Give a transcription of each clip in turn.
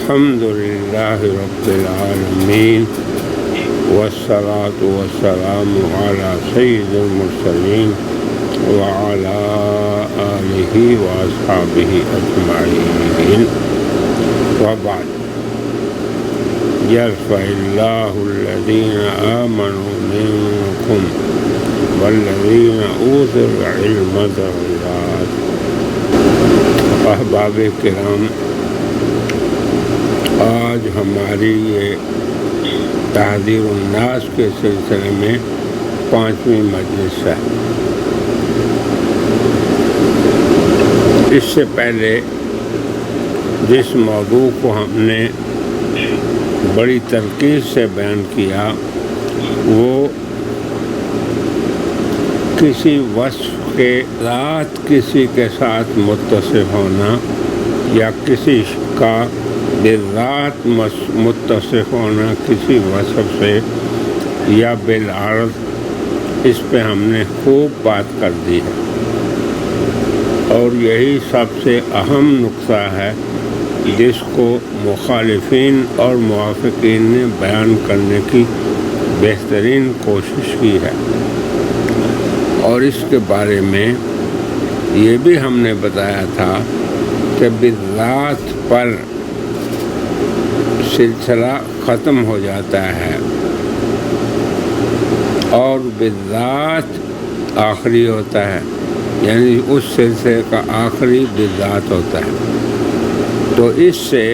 الحمد للہ رب العالمین والصلاة والسلام علی سید المرسلین وعلی آلہ واصحابہ اجمعین وبعد یرفع اللہ الذین آمنوا منکم والذین اوتوا العلم درجات۔ احباب کرام، آج ہماری یہ تحذیر الناس کے سلسلے میں 5ویں مجلس ہے۔ اس سے پہلے جس موضوع کو ہم نے بڑی ترکیز سے بیان کیا وہ کسی وصف کے ذات کسی کے ساتھ متصف ہونا یا کسی کا بالذات متصف ہونا کسی وصف سے یا بالعرض، اس پہ ہم نے خوب بات کر دی ہے، اور یہی سب سے اہم نقطہ ہے جس کو مخالفین اور موافقین نے بیان کرنے کی بہترین کوشش کی ہے۔ اور اس کے بارے میں یہ بھی ہم نے بتایا تھا کہ بالذات پر سلسلہ ختم ہو جاتا ہے اور بالذات آخری ہوتا ہے، یعنی اس سلسلے کا آخری بالذات ہوتا ہے۔ تو اس سے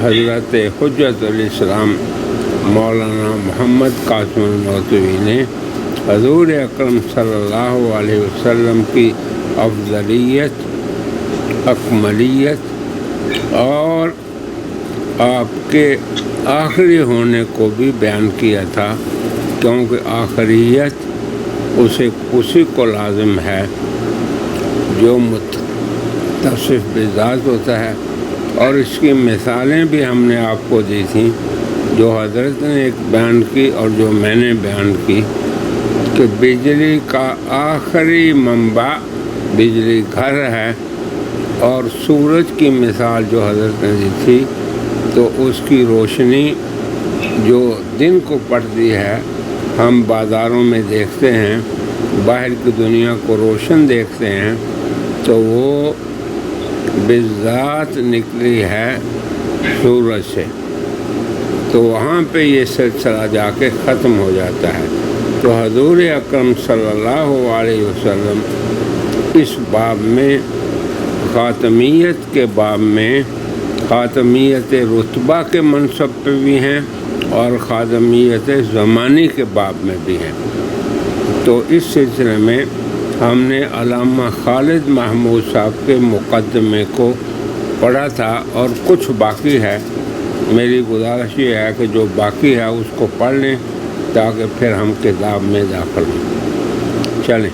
حضرت حجت الاسلام مولانا محمد قاسم النوتوی نے حضور اکرم صلی اللہ علیہ وسلم کی افضلیت، اکملیت اور آپ کے آخری ہونے کو بھی بیان کیا تھا، کیونکہ آخریت اسی کو لازم ہے جو متصف بذات ہوتا ہے۔ اور اس کی مثالیں بھی ہم نے آپ کو دی تھیں، جو حضرت نے ایک بیان کی اور جو میں نے بیان کی، کہ بجلی کا آخری منبع بجلی گھر ہے، اور سورج کی مثال جو حضرت نے دی تھی تو اس کی روشنی جو دن کو پڑتی ہے، ہم بازاروں میں دیکھتے ہیں، باہر کی دنیا کو روشن دیکھتے ہیں، تو وہ بالذات نکلی ہے سورج سے، تو وہاں پہ یہ سلسلہ جا کے ختم ہو جاتا ہے۔ تو حضور اکرم صلی اللہ علیہ وسلم اس باب میں، خاتمیت کے باب میں، خاتمیت رتبہ کے منصب پہ بھی ہیں اور خاتمیت زمانی کے باب میں بھی ہیں۔ تو اس سلسلے میں ہم نے علامہ خالد محمود صاحب کے مقدمے کو پڑھا تھا، اور کچھ باقی ہے۔ میری گزارش یہ ہے کہ جو باقی ہے اس کو پڑھ لیں تاکہ پھر ہم کتاب میں داخل ہوں۔ چلیں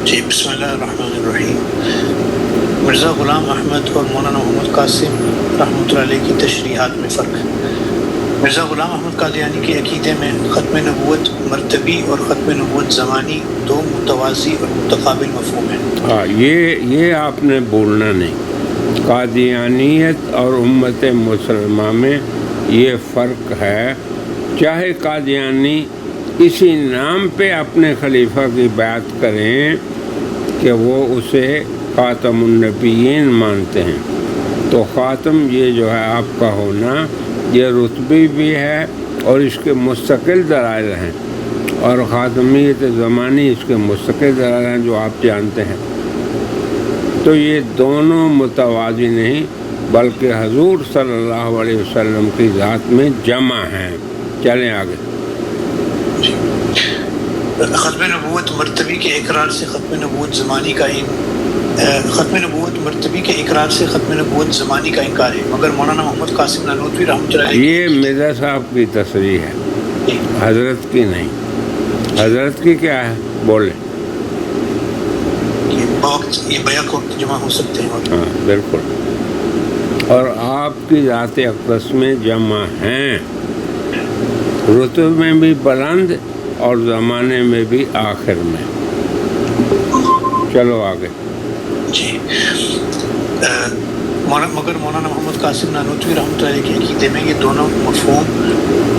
جی، بسم اللہ الرحمن الرحیم۔ مرزا غلام احمد اور مولانا محمد قاسم رحمۃ اللہ علیہ کی تشریحات میں فرق ہے۔ مرزا غلام احمد قادیانی کے عقیدے میں ختم نبوت مرتبی اور ختم نبوت زمانی دو متوازی اور متقابل مفہوم ہیں۔ ہاں، یہ آپ نے بولنا نہیں۔ قادیانیت اور امت مسلمہ میں یہ فرق ہے۔ چاہے قادیانی اسی نام پہ اپنے خلیفہ کی بات کریں کہ وہ اسے خاتم النبیین مانتے ہیں، تو خاتم یہ جو ہے آپ کا ہونا، یہ رتبی بھی ہے اور اس کے مستقل دلائل ہیں، اور خاتمیت زمانی اس کے مستقل دلائل ہیں جو آپ جانتے ہیں۔ تو یہ دونوں متوازی نہیں بلکہ حضور صلی اللہ علیہ وسلم کی ذات میں جمع ہیں۔ چلیں آگے۔ ختم نبوت مرتبی کے اقرار سے ختم نبوت زمانی کا ختم نبوت مرتبی کے اقرار سے ختم نبوت زمانی کا انکار ہے، مگر مولانا محمد قاسم نانوتوی رحمۃ اللہ علیہ، یہ مرزا صاحب کی تصریح ہے، حضرت کی نہیں۔ حضرت کی کیا ہے؟ بولیں۔ یہ بیک وقت جمع ہو سکتے ہیں۔ ہاں بالکل، اور آپ کی ذات اقدس میں جمع ہیں، رتبے میں بھی بلند اور زمانے میں بھی آخر میں۔ چلو آگے۔ جی، مگر مولانا محمد قاسم نانوتوی رحمۃ اللہ علیہ کے عقیدے میں یہ دونوں مفہوم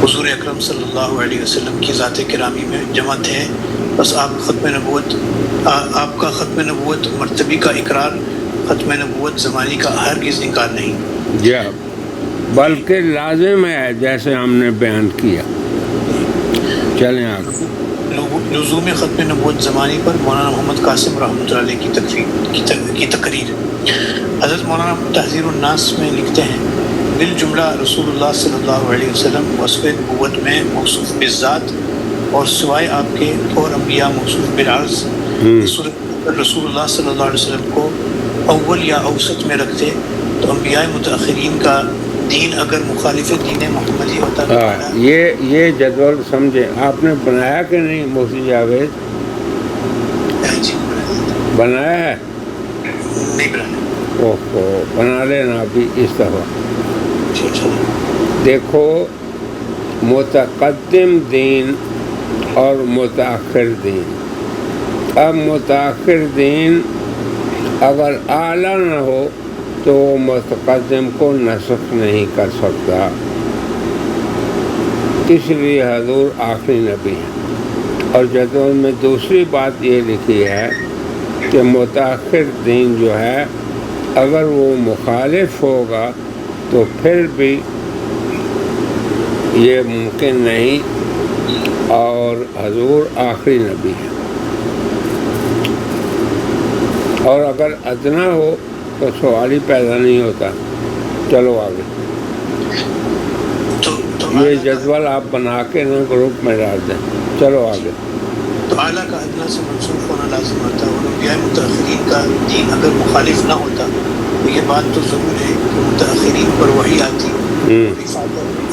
حضور اکرم صلی اللہ علیہ وسلم کی ذات گرامی میں جمع تھے. بس آپ کا ختم نبوت مرتبی کا اقرار، ختم نبوت زمانی کا ہرگز انکار نہیں. جی بلکہ لازم ہے جیسے ہم نے بیان کیا. چلیں آگے. لزوم ختم نبوت زمانی پر مولانا محمد قاسم رحمۃ اللہ علیہ کی تقریر. حضرت مولانا تحذیر الناس میں لکھتے ہیں بالجملہ رسول اللہ صلی اللہ علیہ وسلم وصف نبوت میں موصوف بالذات اور سوائے آپ کے اور انبیاء موصوف بالعرض. رسول اللہ صلی اللہ علیہ وسلم کو اول یا اوسط میں رکھتے تو انبیاء متأخرین کا دین اگر مخالف دین محمدی ہوتا ہے. یہ جدول سمجھے آپ نے بنایا کہ نہیں مفتی جاوید؟ بنایا ہے؟ نہیں بنایا. اوہو بنا لینا ابھی اس دفعہ. دیکھو متقدم دین اور متأخر دین. اب متأخر دین اگر اعلیٰ نہ ہو تو وہ متقدم کو نسخ نہیں کر سکتا، اس لیے حضور آخری نبی ہیں. اور جدول میں دوسری بات یہ لکھی ہے کہ متأخر دین جو ہے اگر وہ مخالف ہوگا تو پھر بھی یہ ممکن نہیں، اور حضور آخری نبی ہے. اور اگر ادنا ہو تو سوال ہی پیدا نہیں ہوتا. چلو آگے. یہ جدول آپ بنا کے نا گروپ میں ڈال دیں. چلو آگے. تو اعلیٰ کا ادنا سے منسوخ ہونا لازم ہوتا ہے، اور انبیاء متأخرین کا دین اگر مخالف نہ ہوتا تو یہ بات تو ضرور ہے کہ متأخرین پر وحی آتی،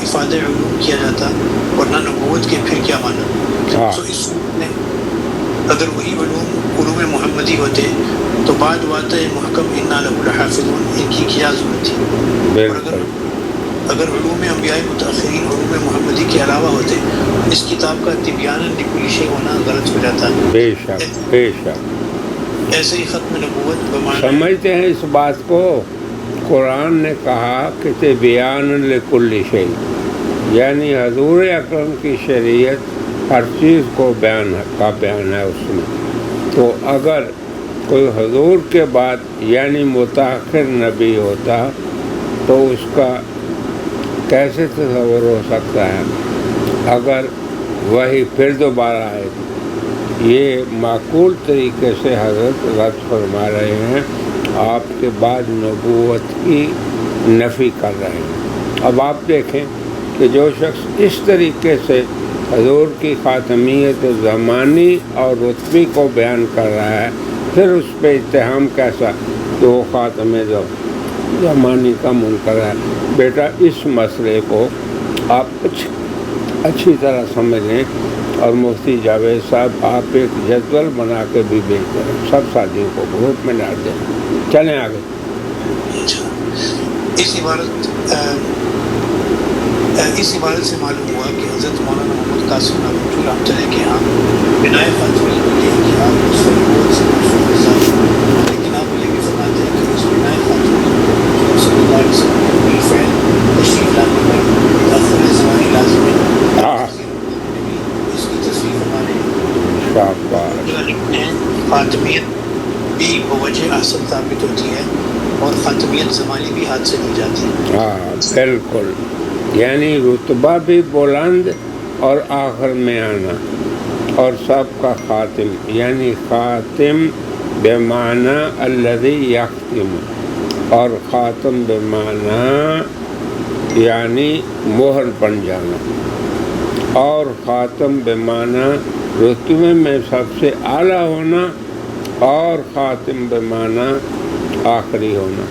افادہ علوم کیا جاتا، ورنہ نبوت کے پھر کیا مانا. تو اس میں اگر وہی علوم محمدی ہوتے تو بعد واقع محکم انا لہ لحافظون ان کی کیا ضرورت تھی. اور اگر علوم انبیاء متأخرین علوم محمدی کے علاوہ ہوتے اس کتاب کا تبیان لکل شیء ہونا غلط ہو جاتا. بے شک بے شک. ایسے ہی ختم نبوت بمعنی سمجھتے ہیں اس بات کو. قرآن نے کہا کہ تبیان لکل شیء، یعنی حضور اکرم کی شریعت ہر چیز کو بیان ہے اس میں. تو اگر کوئی حضور کے بعد یعنی متأخر نبی ہوتا تو اس کا کیسے تصور ہو سکتا ہے اگر وہی پھر دوبارہ آئے. یہ معقول طریقے سے حضرت رد فرما رہے ہیں، آپ کے بعد نبوت کی نفی کر رہے ہیں. اب آپ دیکھیں کہ جو شخص اس طریقے سے حضور کی خاتمیت زمانی اور رتبی کو بیان کر رہا ہے، پھر اس پہ اتہام کیسا کہ وہ خاتم زمانی کا منکر ہے. بیٹا اس مسئلے کو آپ اچھی طرح سمجھیں، اور مفتی جاوید صاحب آپ ایک جدول بنا کے بھی بھیج دیں، سب ساتھیوں کو گروپ میں ڈال دیں. چلیں آگے. اس عبارت سے معلوم ہوا کہ حضرت مولانا محمد قاسم نانوتوی رحمۃ اللہ کے یہاں بنائے خاتمی کہ آپ اس نبوت سے منسوخ ذات، لیکن آپ یہ بھی فرماتے ہیں کہ اس بنائے خاتمی صلی اللہ علیہ وسلم کے بالفعل تشریف لانے پر تاخیر زمانی لازم ہے. اس کی تصریف ہمارے خاتمیت بھی بوجہ احسن ثابت ہوتی ہے اور خاتمیت زمانی بھی ہاتھ سے نہیں جاتی. ہاں بالکل. یعنی رتبہ بھی بلند اور آخر میں آنا، اور سب کا خاتم، یعنی خاتم بمعنی الذی یختم، اور خاتم بمعنی یعنی مہر بن جانا، اور خاتم بمعنی رتبے میں سب سے اعلیٰ ہونا، اور خاتم بمعنی آخری ہونا.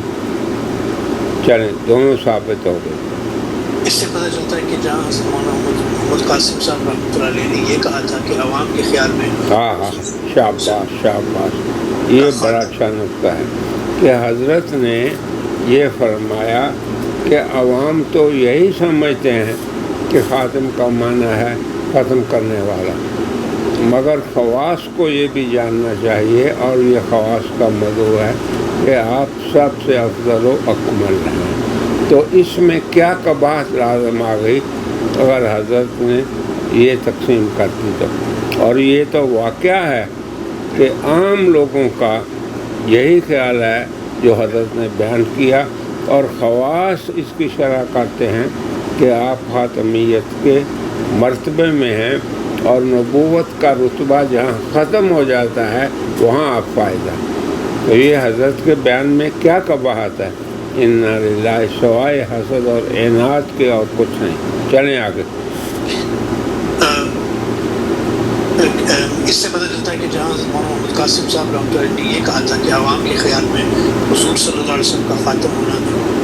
چلیں دونوں ثابت ہو گئے. اس سے پتہ چلتا ہے کہ جہاں مولانا محمد قاسم صاحب رحمۃ اللہ علیہ نے یہ کہا تھا کہ عوام کے خیال میں ہاں شاباش شاباش، یہ بڑا اچھا نقطہ ہے کہ حضرت نے یہ فرمایا کہ عوام تو یہی سمجھتے ہیں کہ خاتم کا معنی ہے ختم کرنے والا، مگر خواص کو یہ بھی جاننا چاہیے، اور یہ خواص کا موضوع ہے کہ آپ سب سے افضل و اکمل ہیں۔ تو اس میں کیا قباحت لازم آ گئی اگر حضرت نے یہ تقسیم کر دی تو؟ اور یہ تو واقعہ ہے کہ عام لوگوں کا یہی خیال ہے جو حضرت نے بیان کیا، اور خواص اس کی شرح کرتے ہیں کہ آپ خاتمیت کے مرتبے میں ہیں، اور نبوت کا رتبہ جہاں ختم ہو جاتا ہے وہاں آپ فائدہ۔ تو یہ حضرت کے بیان میں کیا قباحت ہے؟ اِنَّا لِلَّهِ سوائے حسد اور عناد کے اور کچھ نہیں۔ چلیں آگے۔ اس سے پتہ چلتا ہے کہ جہاں مولانا محمد قاسم صاحب رحمۃ اللہ علیہ نے یہ کہا تھا کہ عوام کے خیال میں حضور صلی اللہ علیہ وسلم کا خاتم ہونا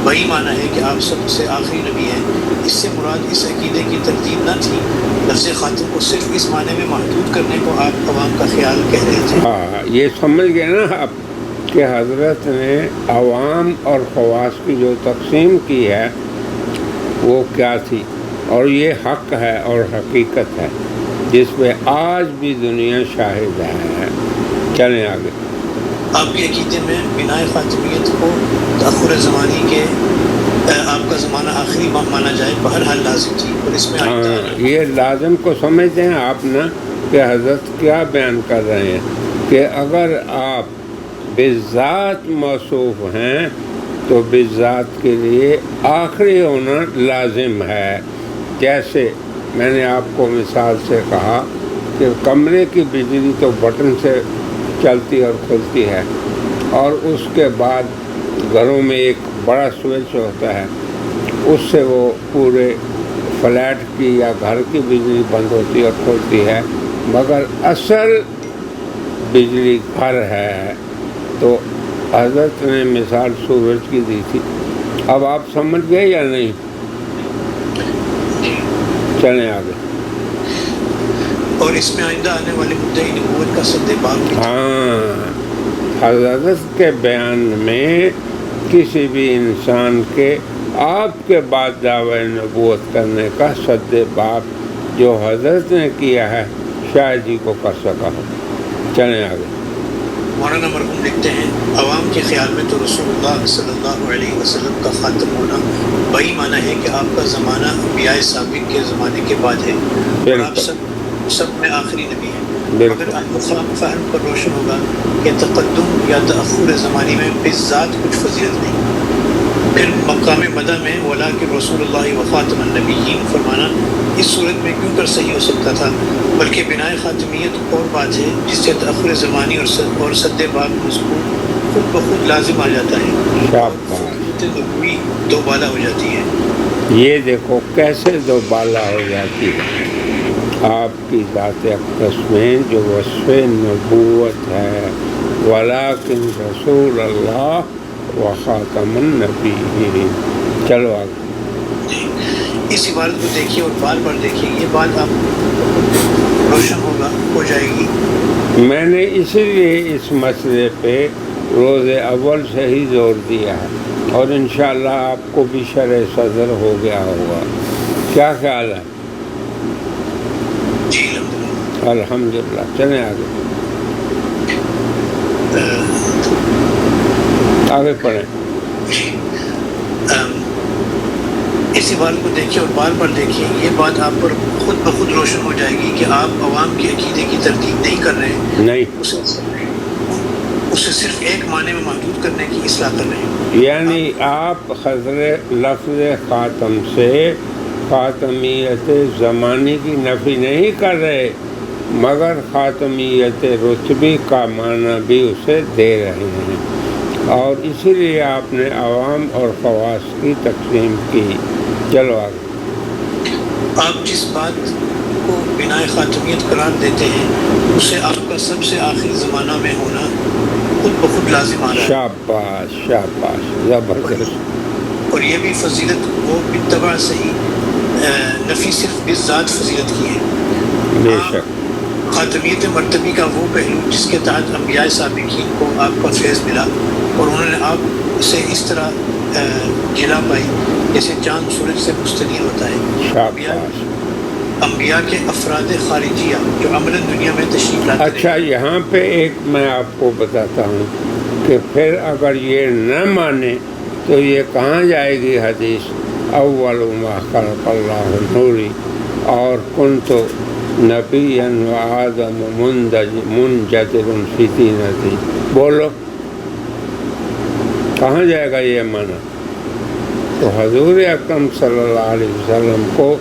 وہی معنی ہے کہ آپ سب سے آخری نبی ہیں، اس سے مراد اس عقیدے کی تردید نہ تھی، لفظ خاتم کو صرف اس معنی میں محدود کرنے کو آپ عوام کا خیال کہہ رہے تھے۔ ہاں، یہ سمجھ گئے نا آپ کہ حضرت نے عوام اور خواص کی جو تقسیم کی ہے وہ کیا تھی، اور یہ حق ہے اور حقیقت ہے جس پہ آج بھی دنیا شاہد ہے۔ چلیں آگے۔ آپ کے عقیدے میں بنائے خاتمیت کو تأخر زمانی کے آپ کا زمانہ آخری مانا جائے بہرحال لازم تھی، اور اس میں یہ لازم کو سمجھتے ہیں آپ نا کہ حضرت کیا بیان کر رہے ہیں کہ اگر آپ بذات موصوف ہیں تو بذات کے لیے آخری ہونا لازم ہے۔ جیسے میں نے آپ کو مثال سے کہا کہ کمرے کی بجلی تو بٹن سے چلتی اور کھلتی ہے، اور اس کے بعد گھروں میں ایک بڑا سوئچ ہوتا ہے، اس سے وہ پورے فلیٹ کی یا گھر کی بجلی بند ہوتی اور کھلتی ہے، مگر اصل بجلی گھر ہے۔ تو حضرت نے مثال سورج کی دی تھی۔ اب آپ سمجھ گئے یا نہیں؟ چلیں آگے۔ اور اس میں آئندہ آنے والے مدعی نبوت کا سد باب بھی تھا۔ ہاں، حضرت کے بیان میں کسی بھی انسان کے آپ کے بعد دعوی نبوت کرنے کا سد باب جو حضرت نے کیا ہے شاید ہی کو کر سکا ہو۔ چلیں آگے۔ مولانا مرحوم لکھتے ہیں عوام کے خیال میں تو رسول اللہ صلی اللہ علیہ وسلم کا خاتم ہونا وہی معنی ہے کہ آپ کا زمانہ انبیاء سابق کے زمانے کے بعد ہے، اور آپ سب میں آخری نبی ہیں۔ مگر آپ فہم پر روشن ہوگا کہ تقدم یا تأخر زمانی میں بذات کچھ فضیلت نہیں۔ پھر مقام مدح میں وَلَٰكِن رسول اللہ وخاتم النبیین فرمانا اس صورت میں کیوں کر صحیح ہو سکتا تھا، بلکہ بنائے خاتمیت اور بات ہے جس سے تأخر زمانی اور سد باب مذکور خود بخود لازم آ جاتا ہے، نبوی دو بالا ہو جاتی ہے۔ یہ دیکھو کیسے دو بالا ہو جاتی ہے۔ آپ کی ذات اقدس میں جو وصف نبوت ہے وَلَٰكِن رسول اللہ وخاتم النبیین۔ چلو آگے۔ اس عبارت کو دیکھیے اور بار بار دیکھیے، یہ بات آپ روشن ہو جائے گی۔ میں نے اسی لیے اس مسئلے پہ روز اول سے ہی زور دیا ہے، اور انشاءاللہ آپ کو بھی شرح صدر ہو گیا ہوگا۔ کیا خیال ہے؟ جی الحمدللہ۔ چلیں آگے، آگے پڑھیں۔ اس عبارت کو دیکھیے اور بار بار دیکھیے، یہ بات آپ پر خود بخود روشن ہو جائے گی کہ آپ عوام کے عقیدے کی تردید نہیں کر رہے، نہیں، اسے صرف ایک معنی میں محدود کرنے کی اصلاح کر رہے ہیں۔ یعنی آپ لفظ خاتم سے خاتمیت زمانی کی نفی نہیں کر رہے، مگر خاتمیت رتبی کا معنی بھی اسے دے رہے ہیں، اور اسی لیے آپ نے عوام اور خواص کی تقسیم کی۔ چلو آگے۔ آپ جس بات کو بنائے خاتمیت قرار دیتے ہیں اسے آپ کا سب سے آخری زمانہ میں ہونا خود بخود لازم آ رہا ہے۔ شاباش شاباش، زبردست۔ اور یہ بھی فضیلت وہ بالطبع صحیح نفی صرف بذات فضیلت کی ہے۔ بے شک۔ خاتمیت مرتبی کا وہ پہلو جس کے تحت انبیاء سابقین کو آپ کا فیض ملا، اور انہوں نے آپ سے اس طرح جلا پائی جیسے چاند سورج سے مستنیر ہوتا ہے۔ انبیاء کے افراد خارجیہ جو عملاً دنیا میں تشریف لاتے ہیں۔ اچھا، یہاں پہ ایک میں آپ کو بتاتا ہوں کہ پھر اگر یہ نہ مانے تو یہ کہاں جائے گی حدیث اول ما خلق اللہ نوری اور کنت نبیا و آدم منجدر فی طینتی. بولو کہاں جائے گا یہ معنی؟ تو حضور اکرم صلی اللہ علیہ وسلم کو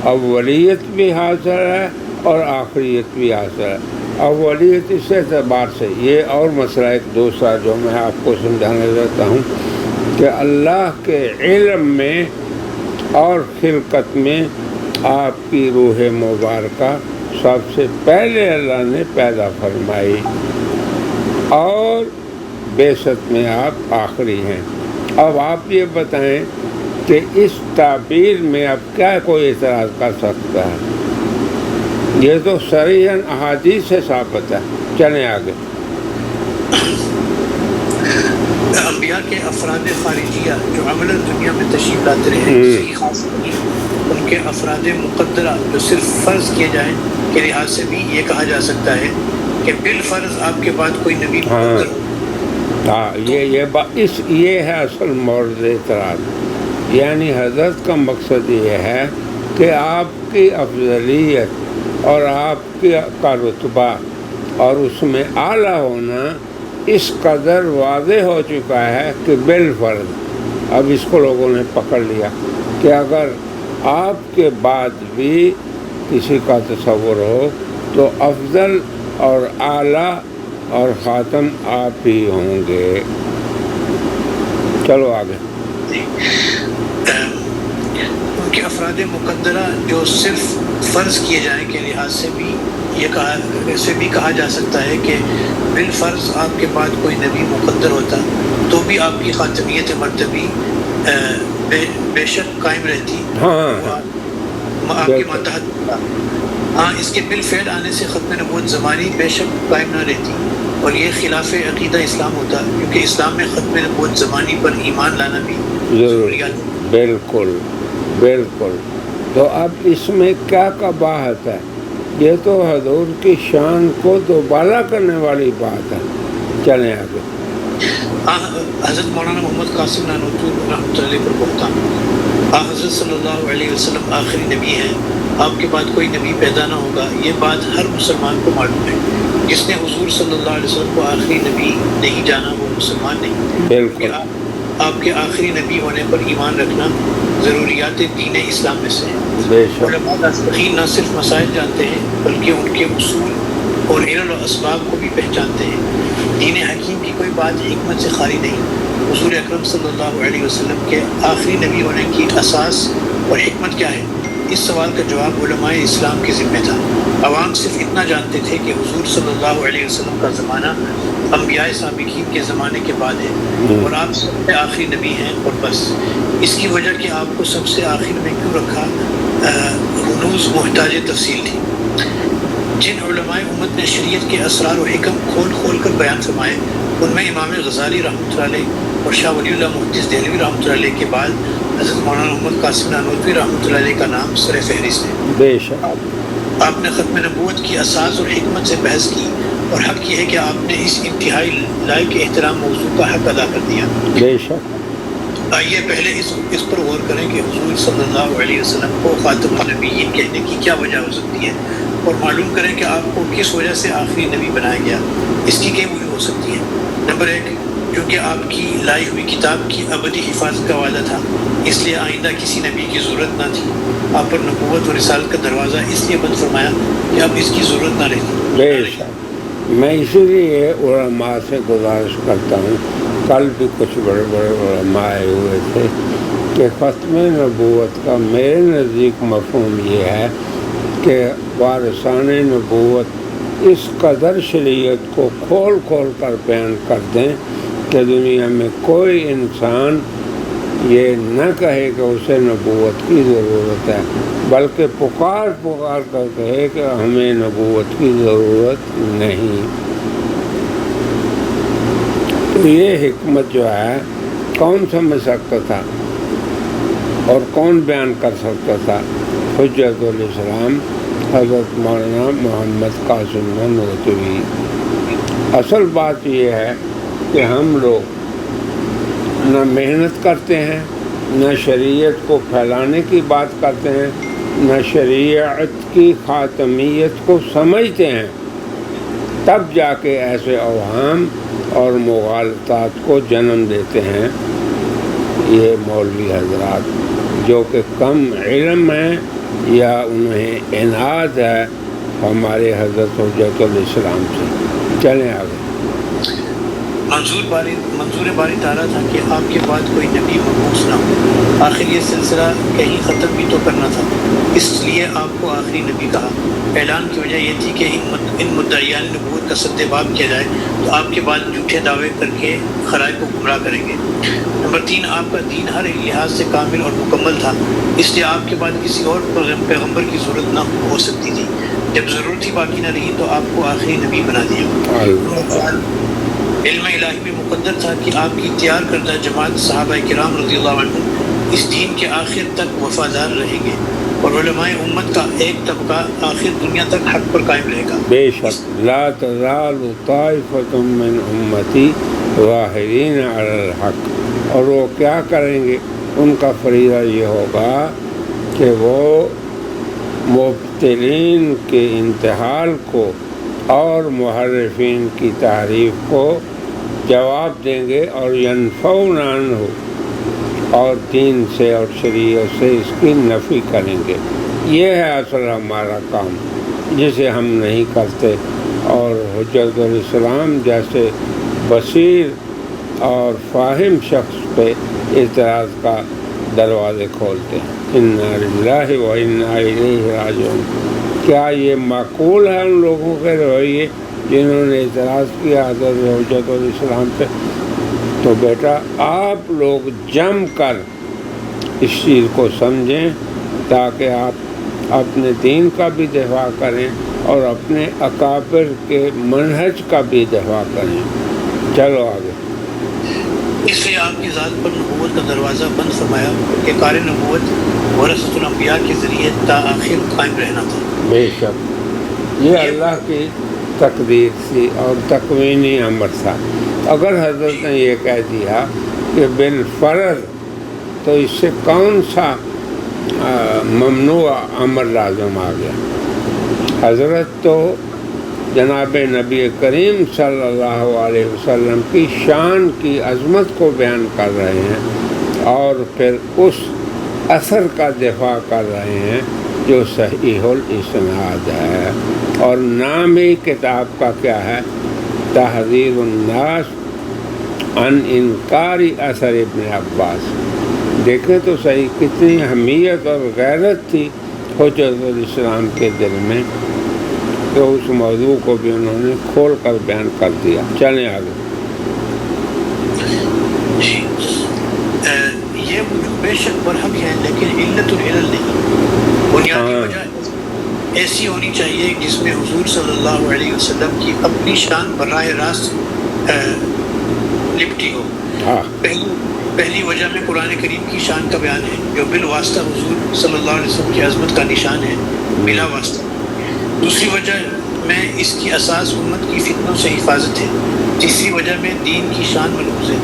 اولیت بھی حاصل ہے اور آخریت بھی حاصل ہے. اولیت اس اعتبار سے یہ اور مسئلہ ایک دوسرا جو میں آپ کو سمجھانا چاہتا ہوں کہ اللہ کے علم میں اور خلقت میں آپ کی روح مبارکہ سب سے پہلے اللہ نے پیدا فرمائی اور بعثت میں آپ آخری ہیں. اب آپ یہ بتائیں کہ اس تعبیر میں اب کیا کوئی اعتراض کر سکتا ہے؟ یہ تو صریحاً احادیث سے ثابت ہے. چلیں آگے. انبیاء کے افراد خارجیہ جو عملاً دنیا میں تشریف لاتے رہے صحیح خاص ان کے افراد مقدرہ جو صرف فرض کیے جائیں کے لحاظ سے بھی یہ کہا جا سکتا ہے کہ بالفرض آپ کے بعد کوئی نبی مقدر ہو. یہ ہے اصل مورد اعتراض. یعنی حضرت کا مقصد یہ ہے کہ آپ کی افضلیت اور آپ کا رتبہ اور اس میں اعلیٰ ہونا اس قدر واضح ہو چکا ہے کہ بالفرض اب اس کو لوگوں نے پکڑ لیا کہ اگر آپ کے بعد بھی کسی کا تصور ہو تو افضل اور اعلیٰ اور خاتم آپ ہی ہوں گے. چلو آگے. ان کے افراد مقدرہ جو صرف فرض کیے جائیں کے لحاظ سے بھی یہ کہا جا سکتا ہے کہ بالفرض آپ کے بعد کوئی نبی مقدر ہوتا تو بھی آپ کی خاتمیت مرتبی بے شک قائم رہتی. آپ کی ماتحت ہوتا. اس کے بالفعل آنے سے ختم نبوت زمانی بے شک قائم نہ رہتی اور یہ خلاف عقیدہ اسلام ہوتا کیونکہ اسلام میں ختم نبوت زمانی پر ایمان لانا بھی ضروریات. بالکل بالکل. تو اب اس میں کیا قباحت ہے؟ یہ تو حضور کی شان کو دوبالا کرنے والی بات ہے. چلیں آگے. حضرت مولانا محمد قاسم نانوتوی رحمۃ اللہ علیہ پر بہتان. حضرت صلی اللہ علیہ وسلم آخری نبی ہیں. آپ کے بعد کوئی نبی پیدا نہ ہوگا. یہ بات ہر مسلمان کو معلوم ہے. جس نے حضور صلی اللہ علیہ وسلم کو آخری نبی نہیں جانا وہ مسلمان نہیں. بالکل. آپ کے آخری نبی ہونے پر ایمان رکھنا ضروریات دین اسلام میں سے ہے. علماء راسخین نہ صرف مسائل جانتے ہیں بلکہ ان کے اصول اور علل و اسباب کو بھی پہچانتے ہیں. دین حکیم کی کوئی بات حکمت سے خالی نہیں. حضور اکرم صلی اللہ علیہ وسلم کے آخری نبی ہونے کی اساس اور حکمت کیا ہے؟ اس سوال کا جواب علماء اسلام کے ذمہ تھا. عوام صرف اتنا جانتے تھے کہ حضور صلی اللہ علیہ وسلم کا زمانہ انبیاء سابقین کے زمانے کے بعد ہے اور آپ سب سے آخری نبی ہیں اور بس. اس کی وجہ کہ آپ کو سب سے آخر میں کیوں رکھا ہنوز محتاج تفصیل تھی. جن علماء امت نے شریعت کے اسرار و حکم کھول کھول کر بیان فرمائے ان میں امام غزالی رحمۃ اللہ علیہ اور شاہ ولی اللہ محدث دہلوی رحمۃ اللہ علیہ کے بعد حضرت مولانا محمد قاسم نانوتوی رحمۃ اللہ علیہ کا نام سر فہرست ہے. بے شک. آپ نے ختم نبوت کی اساس اور حکمت سے بحث کی اور حق یہ ہے کہ آپ نے اس انتہائی لائق احترام موضوع کا حق ادا کر دیا. بے شک. آئیے پہلے اس پر غور کریں کہ حضور صلی اللہ علیہ وسلم کو خاتم النبیین کہنے کی کیا وجہ ہو سکتی ہے اور معلوم کریں کہ آپ کو کس وجہ سے آخری نبی بنایا گیا. اس کی کئی وجہ ہو سکتی ہے. نمبر 1 کیونکہ آپ کی لائی ہوئی کتاب کی ابدی حفاظت کا وعدہ تھا اس لیے آئندہ کسی نبی کی ضرورت نہ تھی. آپ پر نبوت و رسالت کا دروازہ اس لیے بند فرمایا کہ اب اس کی ضرورت نہ رہتی. بے شک. میں اسی لیے علماء سے گزارش کرتا ہوں. کل بھی کچھ بڑے بڑے علماء آئے ہوئے تھے کہ ختم نبوت کا میرے نزدیک مفہوم یہ ہے کہ وارثان نبوت اس قدر شریعت کو کھول کھول کر بیان کر دیں کہ دنیا میں کوئی انسان یہ نہ کہے کہ اسے نبوت کی ضرورت ہے بلکہ پکار کر کہے کہ ہمیں نبوت کی ضرورت نہیں. تو یہ حکمت جو ہے کون سمجھ سکتا تھا اور کون بیان کر سکتا تھا؟ حجت الاسلام حضرت مولانا محمد قاسم نانوتوی. اصل بات یہ ہے کہ ہم لوگ نہ محنت کرتے ہیں، نہ شریعت کو پھیلانے کی بات کرتے ہیں، نہ شریعت کی خاتمیت کو سمجھتے ہیں، تب جا کے ایسے اوہام اور مغالطات کو جنم دیتے ہیں یہ مولوی حضرات، جو کہ کم علم ہیں یا انہیں عناد ہے ہمارے حضرت حجت الاسلام سے۔ چلیں آگے۔ منظور باری تعالیٰ تھا کہ آپ کے بعد کوئی نبی مبعوث نہ ہو، آخر یہ سلسلہ کہیں ختم بھی تو کرنا تھا، اس لیے آپ کو آخری نبی کہا۔ اعلان کی وجہ یہ تھی کہ ان مدعیان نبوت کا سدباب کیا جائے تو آپ کے بعد جھوٹے دعوے کر کے خلائق کو گمراہ کریں گے۔ نمبر 3، آپ کا دین ہر لحاظ سے کامل اور مکمل تھا، اس لیے آپ کے بعد کسی اور پیغمبر کی ضرورت نہ ہو سکتی تھی۔ جب ضرورت ہی باقی نہ رہی تو آپ کو آخری نبی بنا دیا۔ علم الہی میں مقدر تھا کہ آپ کی تیار کردہ جماعت صحابہ کرام رضی اللہ عنہ اس دین کے آخر تک وفادار رہیں گے، اور علماء امت کا ایک طبقہ آخر دنیا تک حق پر قائم رہے گا۔ بے شک لا تزال طائفۃ من امتی ظاہرین علی الحق، اور وہ کیا کریں گے؟ ان کا فریضہ یہ ہوگا کہ وہ مبتلین کے انتحال کو اور محرفین کی تحریف کو جواب دیں گے، اور ینفون عنہ، اور دین سے اور شریعت سے اس کی نفی کریں گے۔ یہ ہے اصل ہمارا کام جسے ہم نہیں کرتے، اور حجت الاسلام جیسے بصیر اور فاہم شخص پہ اعتراض کا دروازے کھولتے ہیں۔ انا للہ و انا الیہ راجعون۔ کیا یہ معقول ہے ان لوگوں کے رویے جنہوں نے اعتراض کیا حضرت حجت الاسلام پہ؟ تو بیٹا آپ لوگ جم کر اس چیز کو سمجھیں تاکہ آپ اپنے دین کا بھی دفاع کریں اور اپنے اکابر کے منہج کا بھی دفاع کریں۔ چلو آگے۔ اس لیے آپ کی ذات پر نبوت کا دروازہ بند فرمایا کہ کار نبوت ورثۃ الانبیاء کے ذریعے تا آخر قائم رہنا تھا۔ بے شک یہ اللہ کی تقدیر تھی اور تکوینی امر تھا۔ اگر حضرت نے یہ کہہ دیا کہ بالفرض، تو اس سے کون سا ممنوع امر لازم آ گیا؟ حضرت تو جناب نبی کریم صلی اللہ علیہ وسلم کی شان کی عظمت کو بیان کر رہے ہیں، اور پھر اس اثر کا دفاع کر رہے ہیں جو صحیح الاسناد ہے، اور نام ہی کتاب کا کیا ہے؟ تحذیر الناس عن انکار اثر ابن عباس۔ دیکھیں تو صحیح کتنی اہمیت اور غیرت تھی حجت الاسلام کے دل میں کہ اس موضوع کو بھی انہوں نے کھول کر بیان کر دیا۔ چلیں آگے۔ یہ بے شک برحق ہے، لیکن علت العلل نہیں۔ بنیادی وجہ ایسی ہونی چاہیے جس میں حضور صلی اللہ علیہ وسلم کی اپنی شان براہ راست لپٹی ہو۔ پہلی وجہ میں قرآن کریم کی شان کا بیان ہے جو بالواسطہ حضور صلی اللہ علیہ وسلم کی عظمت کا نشان ہے، بلا واسطہ۔ دوسری وجہ میں اس کی اساس امت کی فتنوں سے حفاظت ہے۔ تیسری وجہ میں دین کی شان ملحوظ ہے،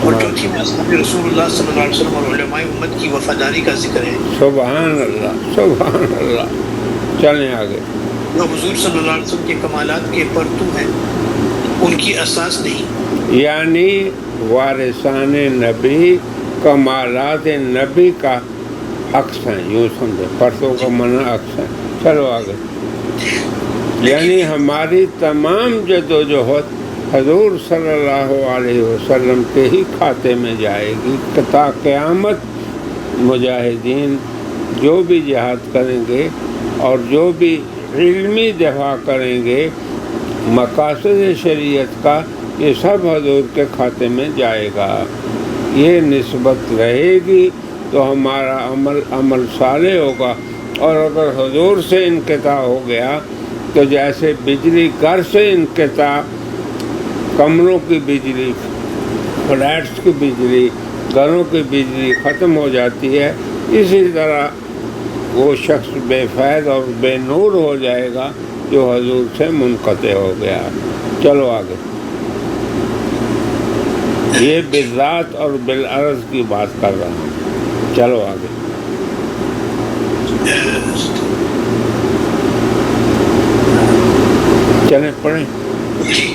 اور چوتھی میں اصحاب رسول اللہ صلی اللہ علیہ وسلم اور علماء امت کی وفاداری کا ذکر ہے۔ سبحان اللہ، سبحان اللہ۔ چلیں آگے۔ جو حضور صلی اللہ علیہ وسلم کے کمالات کے پرتو ہیں، ان کی اساس نہیں۔ یعنی وارثان نبی کمالات نبی کا عکس ہیں، یوں سمجھے، پرتوں کا منع عکس ہے۔ چلو آگے۔ یعنی ہماری تمام جدوجہد حضور صلی اللہ علیہ وسلم کے ہی کھاتے میں جائے گی۔ تا قیامت مجاہدین جو بھی جہاد کریں گے اور جو بھی علمی دفاع کریں گے مقاصد شریعت کا، یہ سب حضور کے کھاتے میں جائے گا۔ یہ نسبت رہے گی تو ہمارا عمل صالح ہوگا، اور اگر حضور سے انقطاع ہو گیا تو جیسے بجلی گھر سے انقطاع، کمروں کی بجلی، فلیٹس کی بجلی، گھروں کی بجلی ختم ہو جاتی ہے، اسی طرح وہ شخص بے فیض اور بے نور ہو جائے گا جو حضور سے منقطع ہو گیا۔ چلو آگے۔ یہ بالذات اور بالعرض کی بات کر رہا ہوں. چلو آگے. چلیں پڑھیں. جی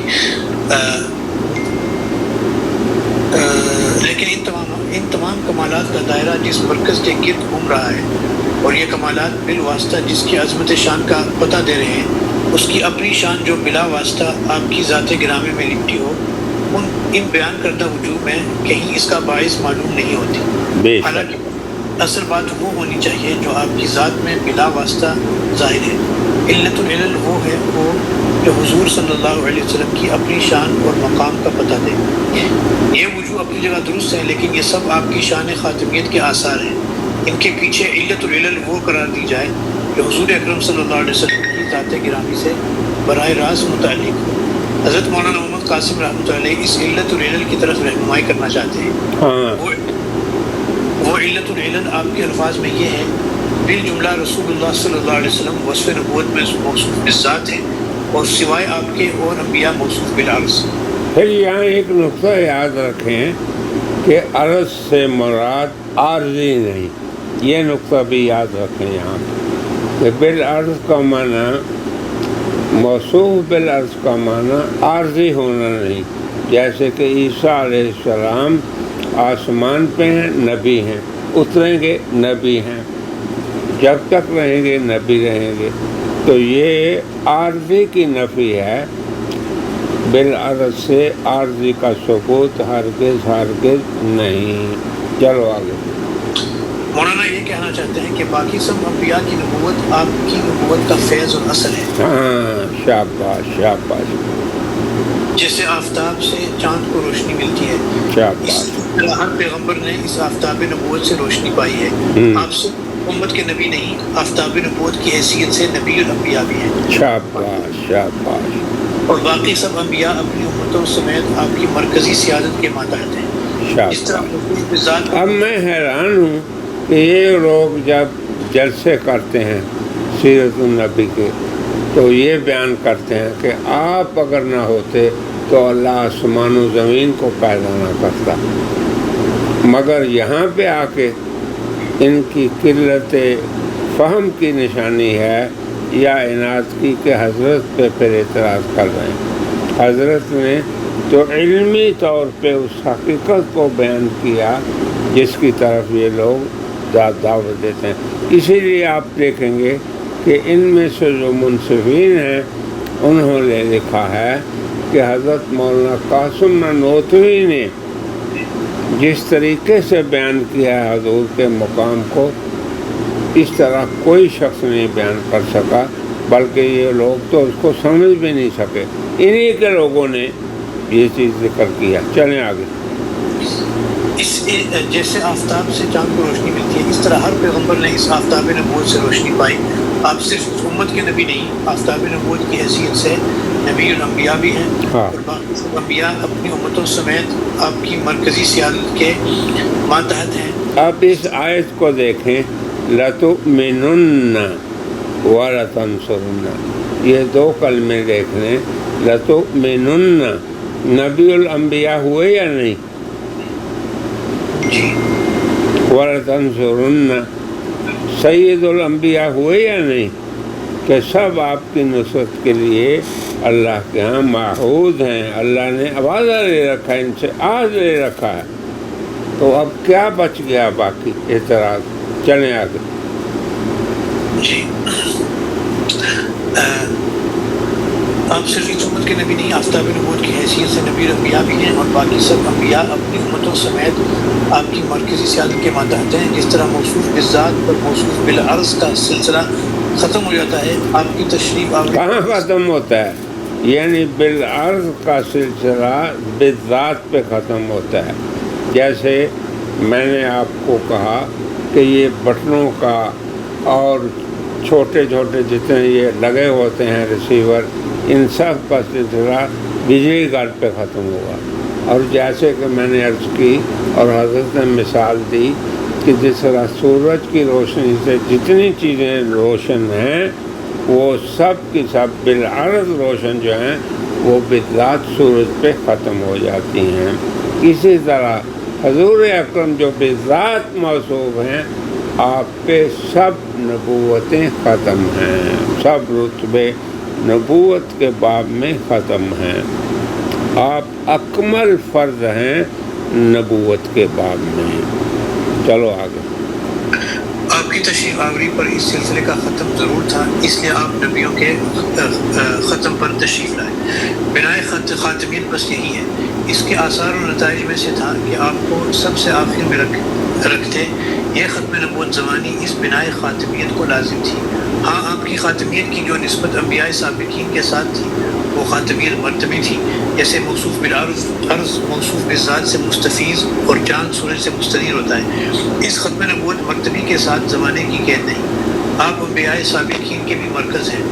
لیکن ان تمام کمالات کا دائرہ جس مرکز کے گرد گھوم رہا ہے اور یہ کمالات بالواسطہ جس کی عظمت شان کا پتہ دے رہے ہیں، اس کی اپنی شان جو بلا واسطہ آپ کی ذات گرامی میں لپٹی ہو، ان بیان کردہ وجوہ میں کہیں اس کا باعث معلوم نہیں ہوتی. حالانکہ اصل بات وہ ہونی چاہیے جو آپ کی ذات میں بلا واسطہ ظاہر ہے. علت العلل وہ ہے جو حضور صلی اللہ علیہ وسلم کی اپنی شان اور مقام کا پتہ دے. یہ وجوہ اپنی جگہ درست ہے، لیکن یہ سب آپ کی شان خاتمیت کے آثار ہیں. ان کے پیچھے علت العلل وہ قرار دی جائے جو حضور اکرم صلی اللہ علیہ وسلم کی ذات گرامی سے براہ راست متعلق ہو. حضرت مولانا محمد قاسم رحمۃ اللہ علیہ اس علت العلل کی طرف رہنمائی کرنا چاہتے ہیں. وہ علت العلل آپ کے الفاظ میں یہ ہے: بالجملہ رسول اللہ صلی اللہ علیہ وسلم وصف نبوت میں موصوف بالذات ہیں اور سوائے آپ کے اور انبیاء موصوف بالعرض. پھر یہاں ایک نقطہ یاد رکھیں کہ عرض سے مراد عارضی نہیں. یہ نقطہ بھی یاد رکھیں یہاں کہ بالعرض کا معنی، موصوف بالعرض کا معنی عارضی ہونا نہیں. جیسے کہ عیسیٰ علیہ السلام آسمان پہ ہیں، نبی ہیں، اتریں گے نبی ہیں، جب تک رہیں گے نبی رہیں گے. تو یہ عارضی کی نفی ہے. بالعرض سے عارضی کا ثبوت ہرگز نہیں. چلو آگے. مولانا یہ کہنا چاہتے ہیں کہ باقی سب انبیاء کی نبوت آپ کی نبوت کا فیض اور اصل ہے. ہاں، شاباش شاباش. جیسے آفتاب سے چاند کو روشنی ملتی ہے، شاباش. ہر پیغمبر نے اس آفتاب نبوت سے روشنی پائی ہے. آپ سے امت کے نبی نہیں، آفتاب نبوت کی حیثیت سے نبی الانبیاء بھی ہیں. شاباش شاباش. اور باقی سب انبیاء اپنی امتوں سمیت آپ کی مرکزی سیادت کے ماتحت ہیں. اس طرح اب میں حیران ہوں کہ یہ لوگ جب جلسے کرتے ہیں سیرت النبی کے تو یہ بیان کرتے ہیں کہ آپ اگر نہ ہوتے تو اللہ آسمان و زمین کو پیدا نہ کرتا. مگر یہاں پہ آ کے ان کی قلت فہم کی نشانی ہے یا عناد کی کہ حضرت پہ پھر اعتراض کر رہے ہیں. حضرت نے تو علمی طور پہ اس حقیقت کو بیان کیا جس کی طرف یہ لوگ دعوت دیتے ہیں. اسی لیے آپ دیکھیں گے کہ ان میں سے جو منصفین ہیں انہوں نے لکھا ہے کہ حضرت مولانا قاسم نانوتوی نے جس طریقے سے بیان کیا ہے حضور کے مقام کو، اس طرح کوئی شخص نہیں بیان کر سکا، بلکہ یہ لوگ تو اس کو سمجھ بھی نہیں سکے. انہی کے لوگوں نے یہ چیز ذکر کیا. چلیں آگے. جیسے آفتاب سے چاند کو روشنی ملتی ہے، اس طرح ہر پیغمبر نے اس آفتاب نبوت سے روشنی پائی. آپ صرف اس امت کے نبی نہیں، آفتاب نبوت کی حیثیت سے نبی الانبیاء بھی ہیں. اور باقی سب انبیاء اپنی امتوں سمیت آپ کی مرکزی سیادت کے ماتحت ہیں. اب اس آیت کو دیکھیں، لَتُؤْمِنُنَّ وَلَتَنْصُرُنَّ، یہ دو کلمے دیکھ لیں. لَتُؤْمِنُنَّ، نبی الانبیاء ہوئے یا نہیں؟ وَلَتَنْصُرُنَّ، سید الانبیاء ہوئے یا نہیں؟ کہ سب آپ کی نصرت کے لیے اللہ کے ہاں معہود ہیں. اللہ نے وعدہ لے رکھا ہے، ان سے عہد لے رکھا ہے. تو اب کیا بچ گیا باقی اعتراض؟ چلیں آگے. جی آپ صرف اس امت کے نبی نہیں، آفتاب نبوت کی حیثیت سے نبی الانبیاء بھی ہیں. اور باقی سب انبیاء اپنی امتوں سمیت آپ کی مرکزی سیادت کے ماتحت ہیں. جس طرح موصوف بالذات اور موصوف بالعرض کا سلسلہ ختم ہو جاتا ہے، آپ کی تشریف کہاں ختم ہوتا ہے؟ یعنی بالعرض کا سلسلہ بالذات پہ ختم ہوتا ہے. جیسے میں نے آپ کو کہا کہ یہ بٹنوں کا اور چھوٹے چھوٹے جتنے یہ لگے ہوتے ہیں ریسیور، ان سب کا سلسلہ بجلی گھر پہ ختم ہوا. اور جیسے کہ میں نے عرض کی اور حضرت نے مثال دی کہ جس طرح سورج کی روشنی سے جتنی چیزیں روشن ہیں وہ سب کی سب بالعرض روشن جو ہیں وہ بالذات سورج پہ ختم ہو جاتی ہیں. اسی طرح حضور اکرم جو بذات موصوف ہیں، آپ پہ سب نبوتیں ختم ہیں، سب رتبے نبوت کے باب میں ختم ہیں، آپ اکمل فرد ہیں نبوت کے باب میں۔ چلو آگے۔ آپ کی تشریف آوری پر اس سلسلے کا ختم ضرور تھا، اس لیے آپ نبیوں کے ختم پر تشریف لائے۔ بنائے خاتمیت بس یہی ہے۔ اس کے آثار و نتائج میں سے تھا کہ آپ کو سب سے آخر میں رکھتے۔ یہ ختم نبوت زمانی اس بنائے خاتمیت کو لازم تھی۔ ہاں، آپ کی خاتمیت کی جو نسبت انبیاء سابقین کے ساتھ تھی وہ خاتمیت مرتبی تھی، جیسے موصوف بالعرض موصوف بالذات سے مستفیض اور چاند سورج سے مستدیر ہوتا ہے۔ اس ختم نبوت مرتبی کے ساتھ زمانے کی قید نہیں۔ آپ انبیاء سابقین کے بھی مرکز ہیں۔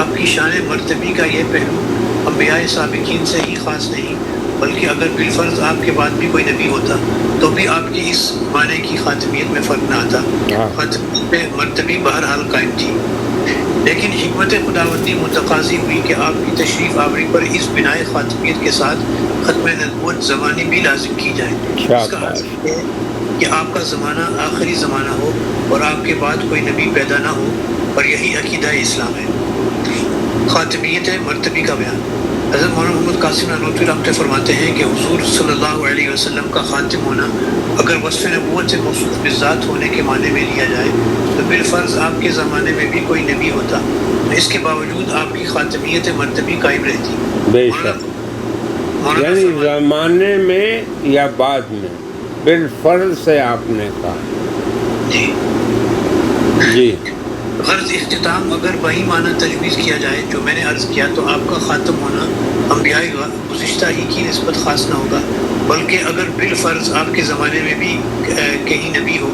آپ کی شان مرتبی کا یہ پہلو انبیاء سابقین سے ہی خاص نہیں، بلکہ اگر بالفرض آپ کے بعد بھی کوئی نبی ہوتا تو بھی آپ کی اس معنی کی خاتمیت میں فرق نہ آتا۔ خاتمیت پہ مرتبی بہرحال قائم تھی، لیکن حکمت خداوندی متقاضی ہوئی کہ آپ کی تشریف آوری پر اس بنائے خاتمیت کے ساتھ ختم نبوت زمانی بھی لازم کی جائے۔ اس کا حاصل ہے کہ آپ کا زمانہ آخری زمانہ ہو اور آپ کے بعد کوئی نبی پیدا نہ ہو، اور یہی عقیدہ اسلام ہے۔ خاتمیت مرتبی کا بیان۔ حضرت مولانا محمد قاسم نانوتوی رحمۃ فرماتے ہیں کہ حضور صلی اللہ علیہ وسلم کا خاتم ہونا اگر وصف نبوت سے موصوف بالذات ہونے کے معنی میں لیا جائے تو بالفرض آپ کے زمانے میں بھی کوئی نبی ہوتا، اس کے باوجود آپ کی خاتمیت مرتبی قائم رہتی۔ بے شک، یعنی زمانے میں یا بعد میں بالفرض سے آپ نے کہا۔ جی غرض اختتام اگر بہی معنی تجویز کیا جائے جو میں نے عرض کیا تو آپ کا خاتم ہونا انبیاء گزشتہ ہی کی نسبت خاص نہ ہوگا، بلکہ اگر بالفرض آپ کے زمانے میں بھی کہیں نبی ہو،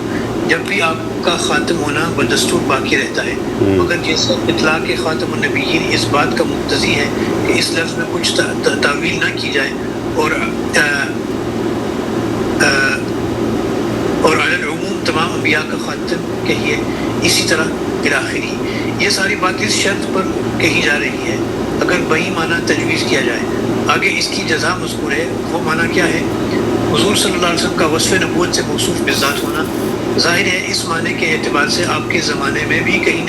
جب بھی آپ کا خاتم ہونا بدستور باقی رہتا ہے، مگر جیسا اطلاق خاتم النبیین اس بات کا مقتضی ہے کہ اس لفظ میں کچھ تعویل نہ کی جائے اور علی العموم تمام انبیاء کا خاتم کہیے، اسی طرح بالآخری۔ یہ ساری بات اس شرط پر کہی جا رہی ہے اگر بہی معنی تجویز کیا جائے۔ آگے اس کی جزا مذکور ہے، وہ معنی کیا ہے؟ حضور صلی اللہ علیہ وسلم کا وصف نبوت سے موصوف بالذات ہونا۔ ظاہر ہے اس معنی کے اعتبار سے آپ کے زمانے میں بھی کہیں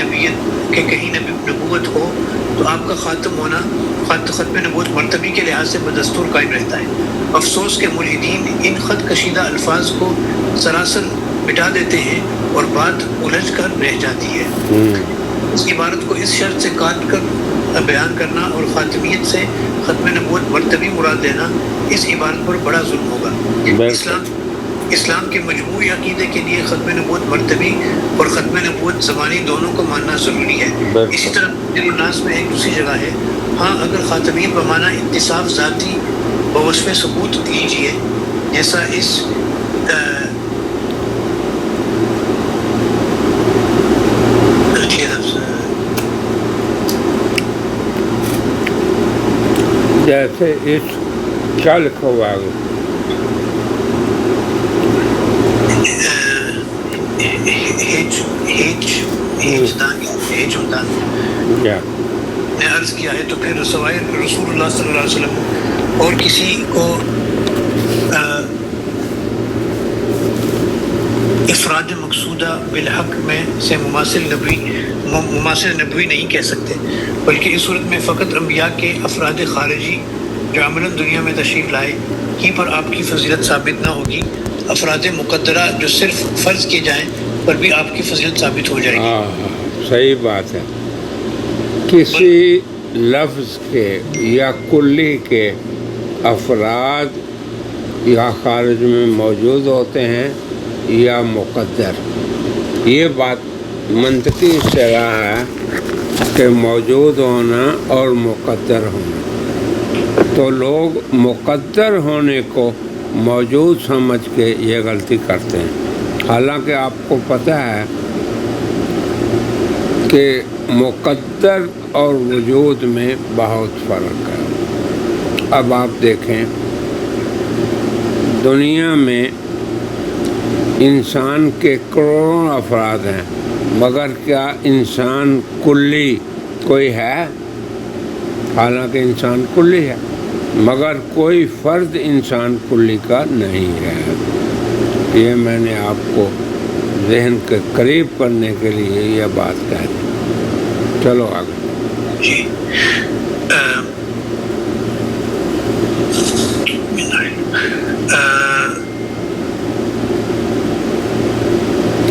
نبوت ہو تو آپ کا خاتم ہونا ختم نبوت مرتبی کے لحاظ سے بدستور قائم رہتا ہے۔ افسوس کہ ملحدین ان خط کشیدہ الفاظ کو سراسر مٹا دیتے ہیں اور بات الجھ کر رہ جاتی ہے۔ اس عبارت کو اس شرط سے کاٹ کر بیان کرنا اور خاتمیت سے ختم نبوت مرتبی مراد لینا اس عبارت پر بڑا ظلم ہوگا۔ اسلام کے مجموعی عقیدے کے لیے ختم نبوت مرتبی اور ختم نبوت زمانی دونوں کو ماننا ضروری ہے۔ اسی طرح دل الناس میں ایک دوسری جگہ ہے، ہاں اگر خاتمیت بمعنی اتصاف ذاتی و وصف ثبوت لیجیے، جیسا اس جیسے اس کیا لکھا ہوا ہے نے عرض کیا ہے، تو پھر رسول اللہ صلی اللہ علیہ وسلم اور کسی کو افراد مقصودہ بالحق میں سے مماثل نبوی نہیں کہہ سکتے، بلکہ اس صورت میں فقط انبیاء کے افراد خارجی جو عملاً دنیا میں تشریف لائے ہی پر آپ کی فضیلت ثابت نہ ہوگی، افراد مقدرہ جو صرف فرض کیے جائیں پر بھی آپ کی فضیلت ثابت ہو جائے گی۔ صحیح بات ہے، کسی لفظ کے یا کلی کے افراد یا خارج میں موجود ہوتے ہیں یا مقدر، یہ بات منطقی اصطلاح ہے کہ موجود ہونا اور مقدر ہونا، تو لوگ مقدر ہونے کو موجود سمجھ کے یہ غلطی کرتے ہیں، حالانکہ آپ کو پتہ ہے کہ مقدر اور وجود میں بہت فرق ہے۔ اب آپ دیکھیں دنیا میں انسان کے کروڑوں افراد ہیں، مگر کیا انسان کلی کوئی ہے؟ حالانکہ انسان کلی ہے، مگر کوئی فرد انسان کلی کا نہیں ہے۔ یہ میں نے آپ کو ذہن کے قریب کرنے کے لیے یہ بات کہہ دی۔ چلو آگے۔ جی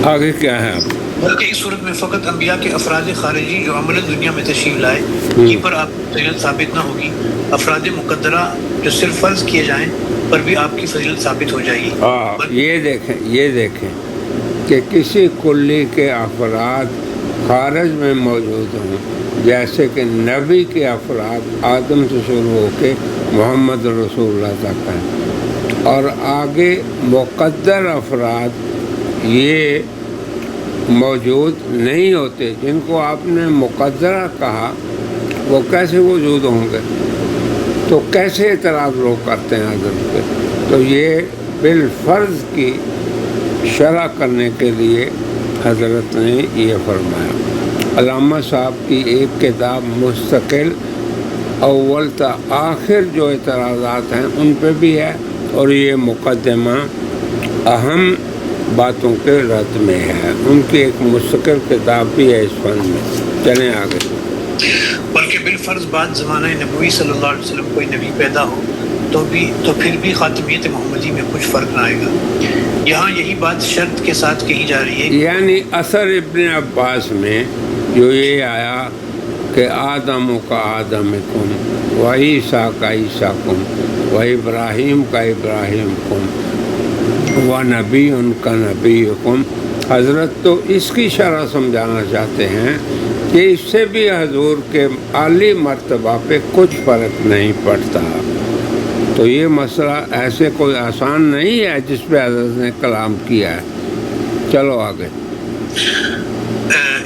آگے کیا ہے آپ؟ بلکہ اس صورت میں فقط انبیاء کے افراد خارجی جو عمل دنیا میں تشریف لائے کی پر آپ کی فضیلت ثابت نہ ہوگی، افراد مقدرہ جو صرف فرض کیے جائیں پر بھی آپ کی فضیلت ثابت ہو جائے گی۔ یہ دیکھیں کہ کسی کلی کے افراد خارج میں موجود ہوں، جیسے کہ نبی کے افراد آدم سے شروع ہو کے محمد رسول اللہ تک ہیں، اور آگے مقدر افراد یہ موجود نہیں ہوتے جن کو آپ نے مقدرہ کہا، وہ کیسے وجود ہوں گے؟ تو کیسے اعتراض لوگ کرتے ہیں حضرت پہ؟ تو یہ بالفرض کی شرح کرنے کے لیے حضرت نے یہ فرمایا۔ علامہ صاحب کی ایک کتاب مستقل اول تا آخر جو اعتراضات ہیں ان پہ بھی ہے، اور یہ مقدمہ اہم باتوں کے رد میں ہے، ان کی ایک مستقل کتاب بھی ہے اس فن میں۔ چلیں آگے۔ بلکہ بالفرض بعد زمانہ نبوی صلی اللہ علیہ وسلم کوئی نبی پیدا ہو تو پھر بھی خاتمیت محمدی میں کچھ فرق نہ آئے گا۔ یہاں یہی بات شرط کے ساتھ کہی جا رہی ہے، یعنی اثر ابن عباس میں جو یہ آیا کہ آدم کا آدم کم و عیسیٰ کا عیسیٰ کم و ابراہیم کا ابراہیم کم و نبی ان کا نبی کم، حضرت تو اس کی شرح سمجھانا چاہتے ہیں کہ اس سے بھی حضور کے عالی مرتبہ پہ کچھ فرق نہیں پڑتا۔ تو یہ مسئلہ ایسے کوئی آسان نہیں ہے جس پہ حضرت نے کلام کیا ہے۔ چلو آگے۔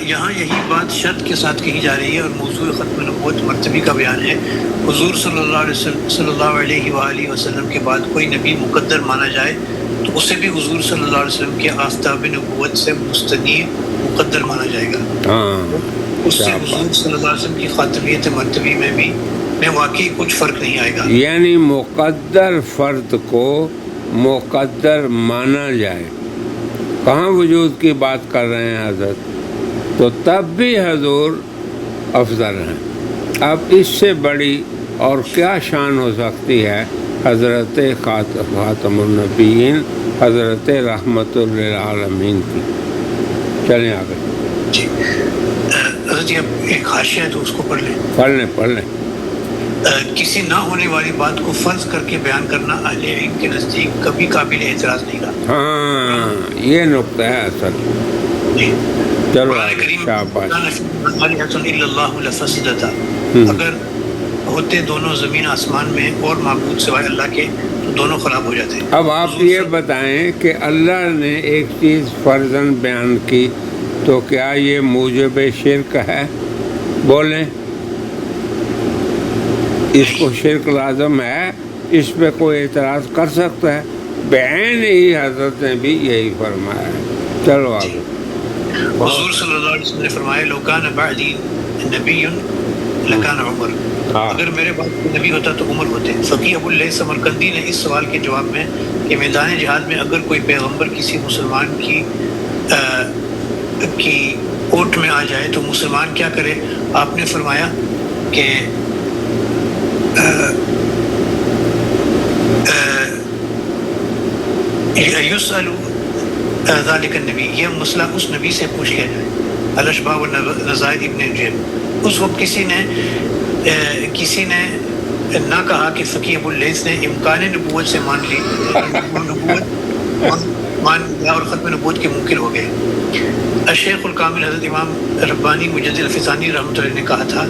یہاں یہی بات شرط کے ساتھ کہی جا رہی ہے اور موضوع ختم نبوت مرتبی کا بیان ہے۔ حضور صلی اللہ علیہ وآلہ وسلم کے بعد کوئی نبی مقدر مانا جائے تو اسے بھی حضور صلی اللہ علیہ وسلم کے آفتاب نبوت سے مستنیر مقدر مانا جائے گا۔ اس سے حضور صلی اللہ علیہ وسلم کی خاتمیت مرتبی میں واقعی کچھ فرق نہیں آئے گا۔ یعنی مقدر فرد کو مقدر مانا جائے، کہاں وجود کی بات کر رہے ہیں حضرت، تو تب بھی حضور افضل ہیں۔ اب اس سے بڑی اور کیا شان ہو سکتی ہے حضرت خاتم النبیین، حضرت رحمت للعالمین کی۔ چلیں آگے۔ جی حضرت یہ ایک حاشیہ ہے تو اس کو پڑھ لیں۔ کسی نہ ہونے والی بات کو فرض کر کے بیان کرنا اہل علم کے نزدیک کبھی قابل اعتراض نہیں رہا۔ ہاں یہ نقطہ ہے اصل۔ جی چلو قرآن کریم اگر ہوتے دونوں زمین آسمان میں اور معبود سوائے اللہ کے تو دونوں خراب ہو جاتے۔ اب آپ یہ بتائیں کہ اللہ نے ایک چیز فرضاً بیان کی تو کیا یہ موجب شرک ہے؟ بولیں، اس کو شرک لازم ہے؟ اس پہ کوئی اعتراض کر سکتا ہے؟ بعین ہی حضرت نے بھی یہی فرمایا ہے۔ چلو آگے۔ حضور صلی اللہ علیہ وسلم نے فرمایا لو کان بعدی نبی لکان عمر، اگر میرے بعد کوئی نبی ہوتا تو عمر ہوتے۔ فقیہ ابو اللیث سمرقندی نے اس سوال کے جواب میں کہ میدان جہاد میں اگر کوئی پیغمبر کسی مسلمان کی اوٹ میں آ جائے تو مسلمان کیا کرے؟ آپ نے فرمایا کہ یسأل ذالک النبی، یہ مسئلہ اس نبی سے پوچھ لیا جائے۔ الاشباح والنظائر ابن جیب۔ اس وقت کسی نے نہ کہا کہ فقیہ ابو اللیث نے امکان نبوت سے مان لی اور ختم نبوت کے منکر ہو گئے۔ الشیخ الکامل حضرت امام ربانی مجدد الفسانی رحمۃ اللہ نے کہا تھا،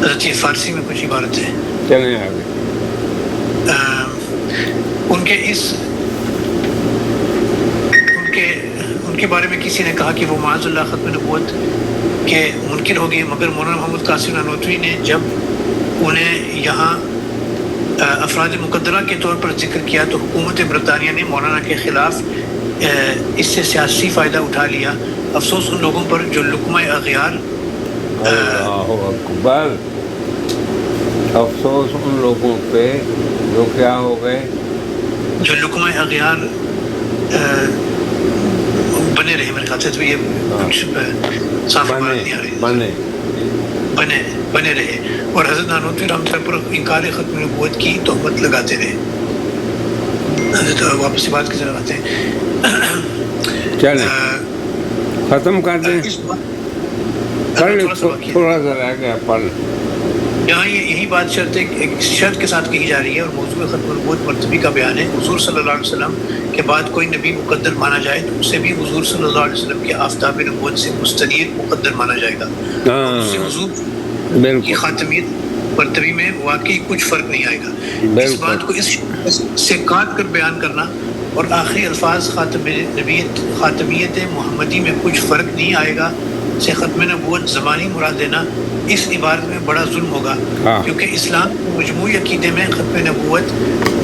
حضرت فارسی میں کچھ عبارت ہے، چلیں آگے۔ ان کے بارے میں کسی نے کہا کہ وہ معاذ اللہ ختم نبوت کے منکر ہو گئے، مگر مولانا محمد قاسم نانوتوی نے جب انہیں یہاں افراد مقدرہ کے طور پر ذکر کیا تو حکومت برطانیہ نے مولانا کے خلاف اس سے سیاسی فائدہ اٹھا لیا۔ افسوس ان لوگوں پر جو لقمہ اغیار اللہ اکبر افسوس ان لوگوں پہ جو کیا ہو گئے، جو لقمہ اغیار بنے رہے. میرے خیال سے تو یہ کچھ صاف بات نہیں آ رہی. بنے رہے اور حضرت نانوتوی رحمۃ اللہ پر انکار ختم نبوت کی تہمت لگاتے رہے. حضرت واپس بات کی طرف آتے ہیں. چلیں ختم کر دیں. تھوڑا سا رہ گیا پڑھ. یہاں یہی بات شرط ایک شرط کے ساتھ کہی جا رہی ہے اور موضوع ختم نبوت مرتبی کا بیان ہے. حضور صلی اللہ علیہ وسلم کے بعد کوئی نبی مقدر مانا جائے تو اسے بھی حضور صلی اللہ علیہ وسلم کے آفتاب نبوت سے مستنیر مقدر مانا جائے گا. اس سے حضور کی خاتمیت مرتبی میں واقعی کچھ فرق نہیں آئے گا. اس بات کو اس سے کاٹ کر بیان کرنا اور آخری الفاظ خاتمیت محمدی میں کچھ فرق نہیں آئے گا سے ختم نبوت زمانی مراد دینا اس عبارت میں بڑا ظلم ہوگا. کیونکہ اسلام مجموعی عقیدے میں ختم نبوت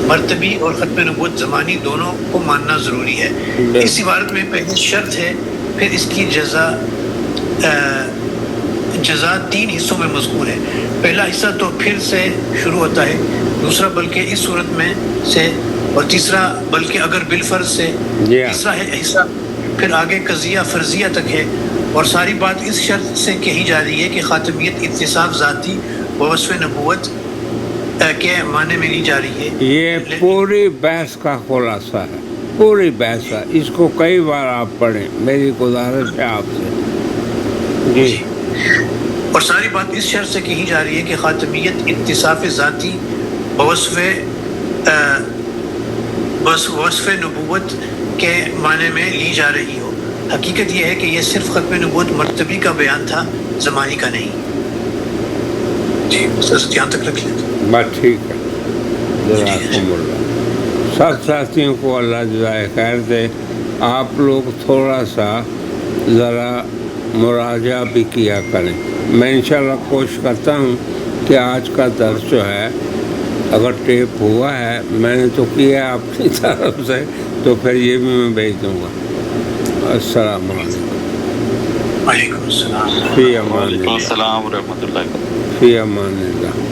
مرتبی اور ختم نبوت زمانی دونوں کو ماننا ضروری ہے. اس عبارت میں پہلے شرط ہے، پھر اس کی جزا 3 حصوں میں مذکور ہے. پہلا حصہ تو پھر سے شروع ہوتا ہے، دوسرا بلکہ اس صورت میں سے، اور تیسرا بلکہ اگر بالفرض سے. تیسرا حصہ پھر آگے قضیہ فرضیہ تک ہے اور ساری بات اس شرط سے کہی جا رہی ہے کہ خاتمیت اتصاف ذاتی و وصف نبوت کے معنی میں لی جا رہی ہے. یہ پوری بحث کا خلاصہ ہے، پوری بحث ہے. اس کو کئی بار آپ پڑھیں، میری گزارش ہے آپ سے. جی. اور ساری بات اس شرط سے کہی جا رہی ہے کہ خاتمیت اتصاف ذاتی وصف نبوت کے معنی میں لی جا رہی ہو. حقیقت یہ ہے کہ یہ صرف ختم نبوت مرتبی کا بیان تھا، زمانی کا نہیں. جی بس یہاں تک رکھ لیں. بات ٹھیک ہے. جزاکم اللہ. سب ساتھیوں کو اللہ جزائے خیر دے. آپ لوگ تھوڑا سا ذرا مراجعہ بھی کیا کریں. میں انشاءاللہ کوشش کرتا ہوں کہ آج کا درس جو ہے اگر ٹیپ ہوا ہے، میں نے تو کیا ہے اپنی طرف سے، تو پھر یہ بھی میں بھیج دوں گا. السلام علیکم. وعلیکم السلام. فی امان اللہ. السلام ورحمۃ اللہ. فی امان اللہ.